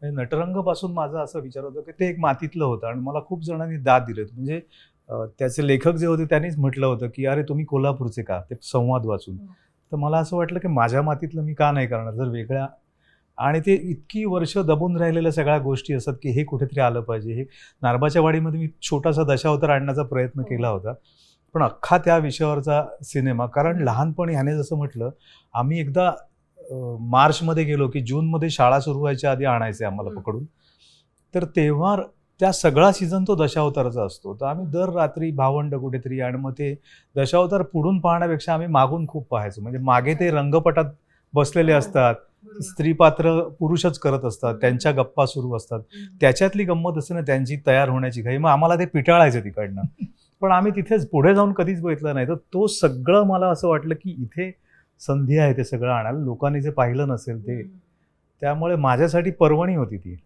म्हणजे नटरंगपासून माझा असा विचार होता की ते एक मातीतलं होतं आणि मला खूप जणांनी दाद दिलेत. म्हणजे त्याचे लेखक जे होते त्यांनीच म्हटलं होतं की "अरे तुम्ही कोल्हापूरचे का?" ते संवाद वाचून. तर मला असं वाटलं की माझ्या मातीतलं मी का नाही करणार? जर वेगळ्या आणि ते इतकी वर्ष दबून राहिलेल्या सगळ्या गोष्टी असतात की हे कुठेतरी आलं पाहिजे. हे नारबाच्या वाडीमध्ये मी छोटासा दशावतार आणण्याचा प्रयत्न केला होता. पण अख्खा त्या विषयावरचा सिनेमा कारण लहानपणी ह्याने जसं म्हटलं, आम्ही एकदा मार्चमध्ये गेलो की जूनमध्ये शाळा सुरू व्हायच्या आधी आणायचे आम्हाला पकडून. तर तेव्हा त्या सगळा सीझन तो दशावताराचा असतो. तर आम्ही दर रात्री भावंड कुठेतरी आणि मग ते दशावतार पुढून पाहण्यापेक्षा आम्ही मागून खूप पाहायचो. म्हणजे मागे ते रंगपटात बसलेले असतात. स्त्री पात्र पुरुषच करत असतात. त्यांच्या गप्पा सुरू असतात. त्याच्यातली गंमत असते ना त्यांची तयार होण्याची घाई. मग आम्हाला ते पिटाळायचं तिकडनं. पण आम्ही तिथेच पुढे जाऊन कधीच बघितलं नाही. तर तो सगळं मला असं वाटलं, की इथे संधी आहे ते सगळं आणायला. लोकांनी जे पाहिलं नसेल ते. त्यामुळे माझ्यासाठी पर्वणी होती ती.